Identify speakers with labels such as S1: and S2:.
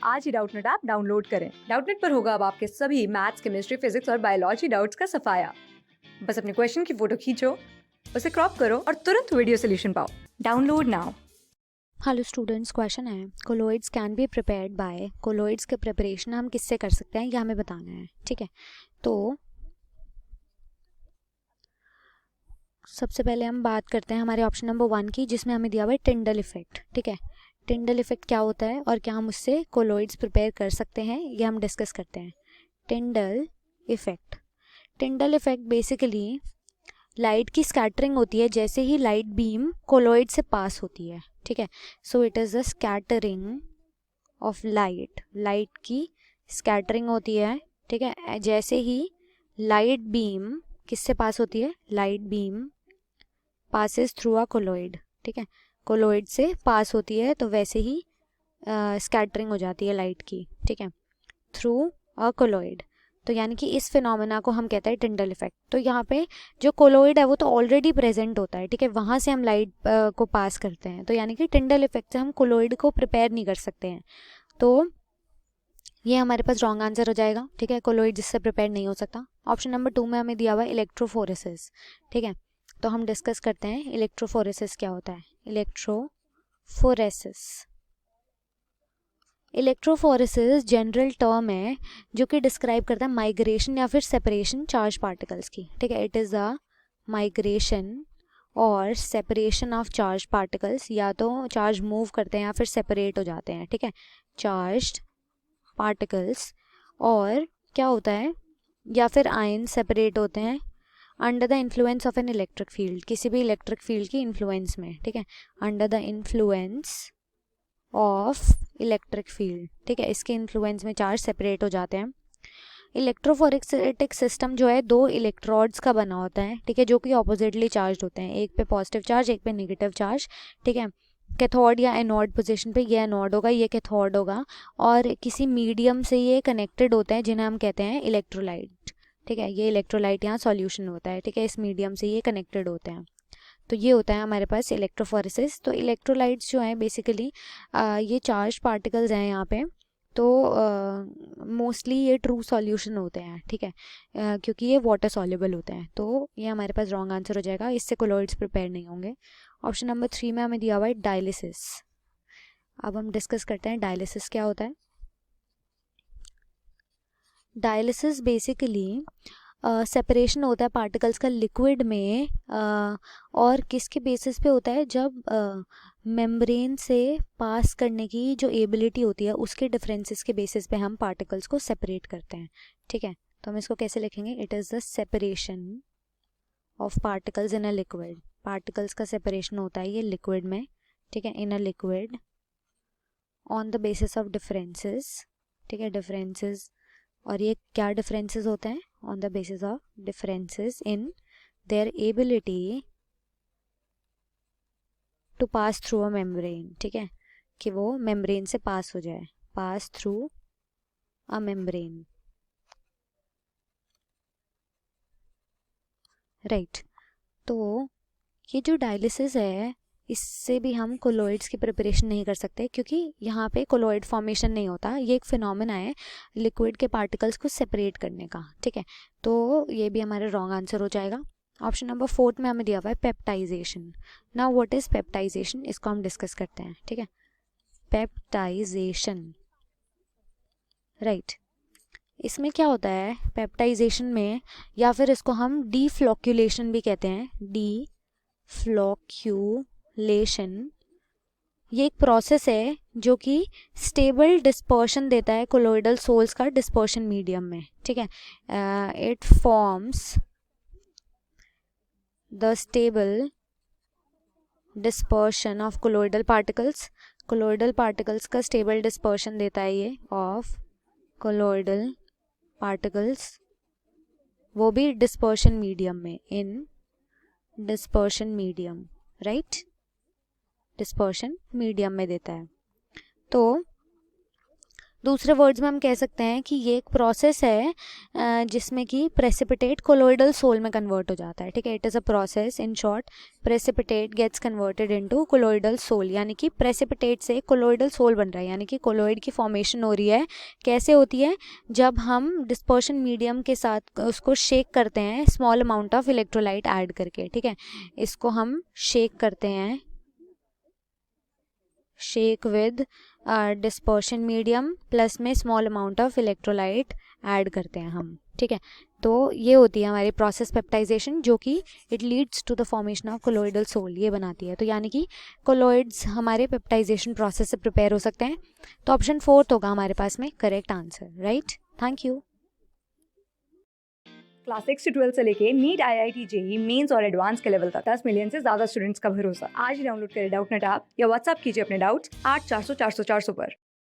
S1: आज ही Doubtnut app download करें। Doubtnut पर होगा अब आपके सभी मैथ्स, केमिस्ट्री, फिजिक्स और बायोलॉजी डाउट्स का सफाया। बस अपने क्वेश्चन की फोटो खींचो, उसे क्रॉप करो और तुरंत वीडियो सोल्यूशन पाओ। Download now.
S2: Hello students, question है colloids can be prepared by. Colloids के प्रिपरेशन हम किससे कर सकते हैं ये हमें बताना है। ठीक है, तो सबसे पहले हम बात करते हैं हमारे ऑप्शन नंबर 1 की, जिसमें हमें दिया हुआ है टिंडल इफेक्ट। ठीक है, टिंडल इफेक्ट क्या होता है और क्या हम उससे कोलोइड्स प्रिपेयर कर सकते हैं ये हम डिस्कस करते हैं। Tyndall effect, Tyndall effect basically light की स्कैटरिंग होती है जैसे ही लाइट बीम कोलोइड से पास होती है। ठीक है, so it is the scattering of light, light की स्कैटरिंग होती है। ठीक है, जैसे ही लाइट बीम किससे पास होती है, light beam passes through a colloid. ठीक है, कोलोइड से पास होती है तो वैसे ही स्कैटरिंग हो जाती है लाइट की। ठीक है, थ्रू अ कोलोइड, तो यानी कि इस फिनोमेना को हम कहते हैं टिंडल इफेक्ट। तो यहाँ पे जो कोलोइड है वो तो ऑलरेडी प्रेजेंट होता है। ठीक है, वहाँ से हम लाइट को पास करते हैं, तो यानी कि टिंडल इफेक्ट से हम कोलोइड को प्रिपेयर नहीं कर सकते हैं। तो ये हमारे पास रॉन्ग आंसर हो जाएगा। ठीक है, कोलोइड जिससे प्रिपेयर नहीं हो सकता। ऑप्शन नंबर 2 में हमें दिया हुआ है इलेक्ट्रोफोरेसिस। ठीक है, तो हम डिस्कस करते हैं इलेक्ट्रोफोरेसिस क्या होता है। इलेक्ट्रोफोरेसिस, इलेक्ट्रोफोरेसिस जनरल टर्म है जो कि डिस्क्राइब करता है माइग्रेशन या फिर सेपरेशन चार्ज पार्टिकल्स की। ठीक है, इट इज़ द माइग्रेशन और सेपरेशन ऑफ चार्ज पार्टिकल्स, या तो चार्ज मूव करते हैं या फिर सेपरेट हो जाते हैं। ठीक है, चार्ज्ड पार्टिकल्स, और क्या होता है, या फिर आयन सेपरेट होते हैं under the influence of an electric field, किसी भी इलेक्ट्रिक फील्ड की इन्फ्लुएंस में। ठीक है, under the influence of electric field. ठीक है, इसके इन्फ्लुएंस में चार्ज सेपरेट हो जाते हैं। इलेक्ट्रोफोरेटिक सिस्टम जो है दो इलेक्ट्रोड्स का बना होता है। ठीक है, जो कि ऑपोजिटली चार्ज होते हैं, एक पे पॉजिटिव चार्ज एक पे नेगेटिव चार्ज। ठीक है, कैथोड या एनोड पोजीशन पे ये एनोड होगा, ये कैथोड होगा, और किसी मीडियम से ये कनेक्टेड होते हैं जिन्हें हम कहते हैं इलेक्ट्रोलाइट। ठीक है, ये इलेक्ट्रोलाइट यहाँ सॉल्यूशन होता है। ठीक है, इस मीडियम से ये कनेक्टेड होते हैं, तो ये होता है हमारे पास इलेक्ट्रोफोरेसिस। तो इलेक्ट्रोलाइट्स जो हैं बेसिकली ये चार्ज पार्टिकल्स हैं यहाँ पे, तो मोस्टली ये ट्रू सॉल्यूशन होते हैं। ठीक है, क्योंकि ये वाटर सॉल्युबल होते हैं, तो ये हमारे पास रॉन्ग आंसर हो जाएगा, इससे कोलोइड्स प्रिपेयर नहीं होंगे। ऑप्शन नंबर 3 में हमें दिया हुआ है डायलिसिस। अब हम डिस्कस करते हैं डायलिसिस क्या होता है। डायलिसिस बेसिकली सेपरेशन होता है पार्टिकल्स का लिक्विड में, और किसके बेसिस पे होता है, जब मेम्ब्रेन से पास करने की जो एबिलिटी होती है उसके डिफरेंसेस के बेसिस पे हम पार्टिकल्स को सेपरेट करते हैं। ठीक है, तो हम इसको कैसे लिखेंगे, it is the separation of particles in a liquid. Particles का सेपरेशन होता है ये लिक्विड में। ठीक है, in a liquid on the basis of differences. ठीक है, डिफरेंसेस, और ये क्या डिफरेंसेस होते हैं, on the basis of differences in their ability to pass through a membrane. ठीक है, कि वो मेम्ब्रेन से पास हो जाए, pass through a membrane. Right, तो ये जो डायलिसिस है इससे भी हम कोलोइड्स की प्रिपरेशन नहीं कर सकते, क्योंकि यहाँ पे कोलोइड फॉर्मेशन नहीं होता। ये एक फिनोमेना है लिक्विड के पार्टिकल्स को सेपरेट करने का। ठीक है, तो ये भी हमारा रॉन्ग आंसर हो जाएगा। ऑप्शन नंबर 4 में हमें दिया हुआ है peptization. Now what is peptization, इसको हम डिस्कस करते हैं। ठीक है, पेप्टाइजेशन, राइट, इसमें क्या होता है पेप्टाइजेशन में, या फिर इसको हम डीफ्लोक्यूलेशन भी कहते हैं, डीफ्लोक्यूलेशन, ये एक प्रोसेस है जो कि स्टेबल डिस्पर्शन देता है कोलोइडल सोल्स का डिस्पर्शन मीडियम में। ठीक है, it forms the stable dispersion of colloidal particles. Colloidal particles का स्टेबल डिस्पर्शन देता है ये, ऑफ कोलोइडल पार्टिकल्स, वो भी डिस्पर्शन मीडियम में, in dispersion medium. Right, dispersion medium में देता है। तो दूसरे वर्ड्स में हम कह सकते हैं कि ये एक प्रोसेस है जिसमें कि प्रेसिपिटेट कोलोइडल सोल में कन्वर्ट हो जाता है, ठीक है। It is a process, in short precipitate gets converted into colloidal sol, यानी कि प्रेसिपिटेट से कोलोइडल सोल बन रहा है, यानी कि कोलोइड की फॉर्मेशन हो रही है। कैसे होती है? जब हम डिस्पर्शन मीडियम के साथ उसको शेक करते हैं small amount of electrolyte add करके, ठीक है। इसको हम शेक करते हैं, shake with dispersion medium plus में small amount of electrolyte add करते हैं हम, ठीक है। तो ये होती है हमारी प्रोसेस पेप्टाइजेशन, जो कि it leads to the formation of colloidal sol, ये बनाती है। तो यानी कि कोलोइड्स हमारे पेप्टाइजेशन प्रोसेस से प्रिपेयर हो सकते हैं। तो ऑप्शन 4 होगा हमारे पास में correct answer, right. Thank you.
S1: Class 6 से 12 से लेके नीट, IIT, JEE मेंस और एडवांस के लेवल तक 10 मिलियन से ज्यादा स्टूडेंट्स का भरोसा। आज ही डाउनलोड करें डाउटनेट ऐप या व्हाट्सएप कीजिए अपने डाउट्स 8400 400 400 पर।